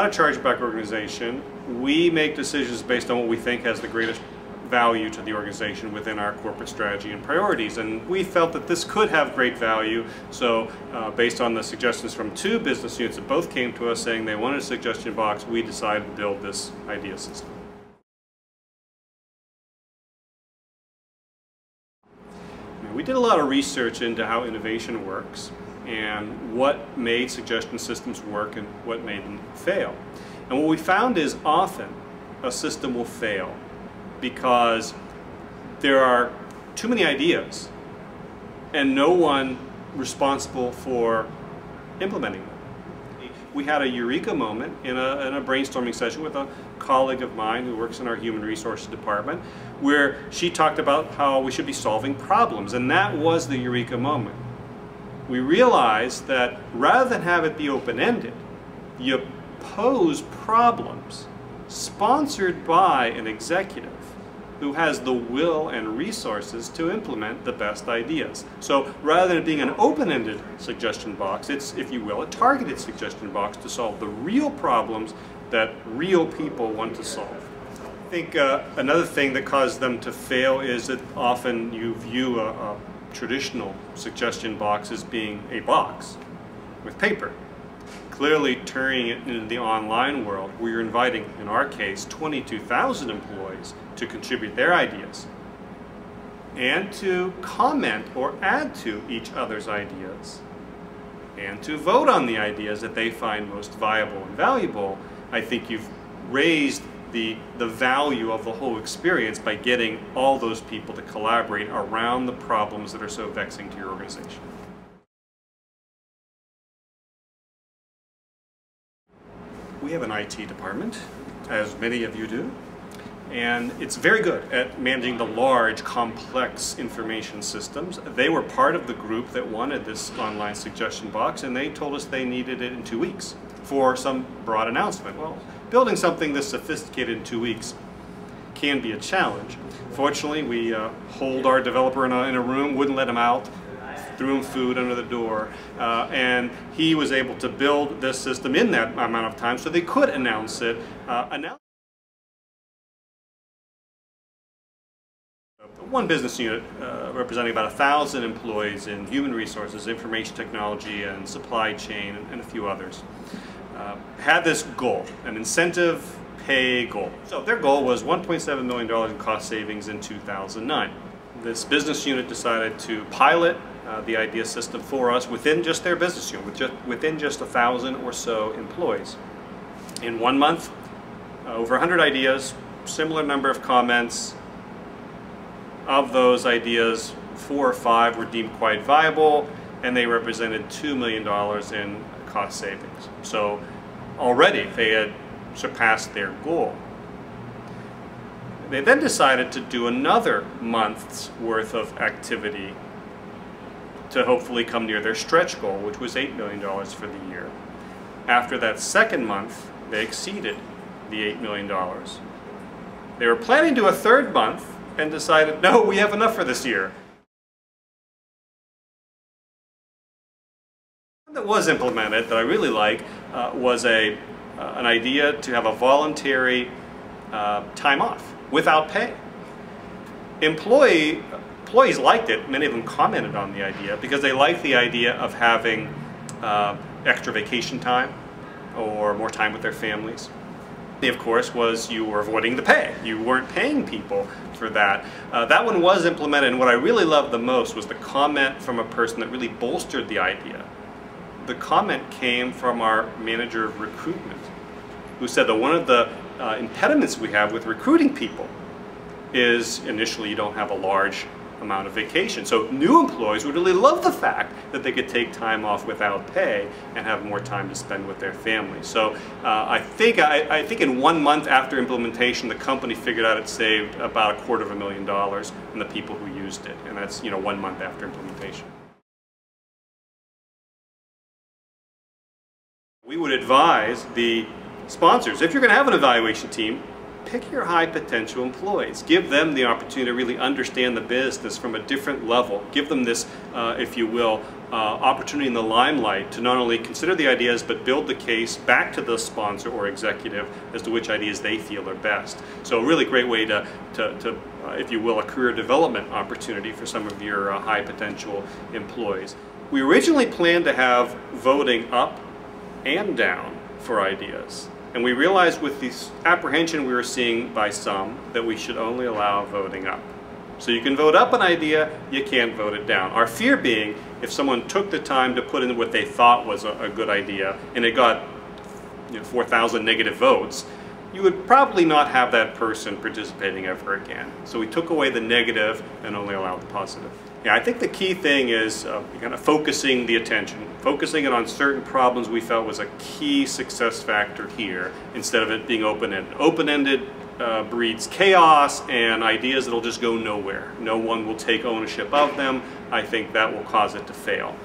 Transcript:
not a chargeback organization. We make decisions based on what we think has the greatest value to the organization within our corporate strategy and priorities, and we felt that this could have great value. So based on the suggestions from two business units that both came to us saying they wanted a suggestion box, we decided to build this idea system. Now, we did a lot of research into how innovation works and what made suggestion systems work and what made them fail. And what we found is often a system will fail because there are too many ideas and no one responsible for implementing them. We had a eureka moment in a brainstorming session with a colleague of mine who works in our human resources department, where she talked about how we should be solving problems, and that was the eureka moment. We realized that rather than have it be open-ended, you pose problems sponsored by an executive who has the will and resources to implement the best ideas. So rather than it being an open-ended suggestion box, it's, if you will, a targeted suggestion box to solve the real problems that real people want to solve. I think another thing that caused them to fail is that often you view a traditional suggestion box as being a box with paper. Clearly turning it into the online world where you're inviting, in our case, 22,000 employees to contribute their ideas and to comment or add to each other's ideas and to vote on the ideas that they find most viable and valuable. I think you've raised the value of the whole experience by getting all those people to collaborate around the problems that are so vexing to your organization. We have an IT department, as many of you do, and it's very good at managing the large, complex information systems. They were part of the group that wanted this online suggestion box, and they told us they needed it in 2 weeks for some broad announcement. Well, building something this sophisticated in 2 weeks can be a challenge. Fortunately, we holed our developer in a room, wouldn't let him out, threw him food under the door, and he was able to build this system in that amount of time so they could announce it. One business unit representing about 1,000 employees in human resources, information technology, and supply chain, and a few others, had this goal, an incentive pay goal. So their goal was $1.7 million in cost savings in 2009. This business unit decided to pilot the idea system for us within just their business unit, within just 1,000 or so employees. In 1 month, over 100 ideas, similar number of comments. Of those ideas, 4 or 5 were deemed quite viable, and they represented $2 million in cost savings. So already they had surpassed their goal. They then decided to do another month's worth of activity to hopefully come near their stretch goal, which was $8 million for the year. After that second month, they exceeded the $8 million. They were planning to do a third month and decided, no, we have enough for this year. One that was implemented that I really like was an idea to have a voluntary time off without pay. Employees liked it. Many of them commented on the idea because they liked the idea of having extra vacation time or more time with their families. Of course, was you were avoiding the pay. You weren't paying people for that. That one was implemented, and what I really loved the most was the comment from a person that really bolstered the idea. The comment came from our manager of recruitment, who said that one of the impediments we have with recruiting people is initially you don't have a large amount of vacation. So new employees would really love the fact that they could take time off without pay and have more time to spend with their families. So I think in 1 month after implementation, the company figured out it saved about $250,000 from the people who used it, and that's 1 month after implementation. We would advise the sponsors, if you're going to have an evaluation team, pick your high potential employees. Give them the opportunity to really understand the business from a different level. Give them this, if you will, opportunity in the limelight to not only consider the ideas but build the case back to the sponsor or executive as to which ideas they feel are best. So a really great way to if you will, a career development opportunity for some of your high potential employees. We originally planned to have voting up and down for ideas. And we realized with this apprehension we were seeing by some that we should only allow voting up. So you can vote up an idea, you can't vote it down. Our fear being if someone took the time to put in what they thought was a good idea and it got 4,000 negative votes, you would probably not have that person participating ever again. So we took away the negative and only allowed the positive. Yeah, I think the key thing is kind of focusing the attention, focusing it on certain problems we felt was a key success factor here instead of it being open-ended. Open-ended breeds chaos and ideas that'll just go nowhere. No one will take ownership of them. I think that will cause it to fail.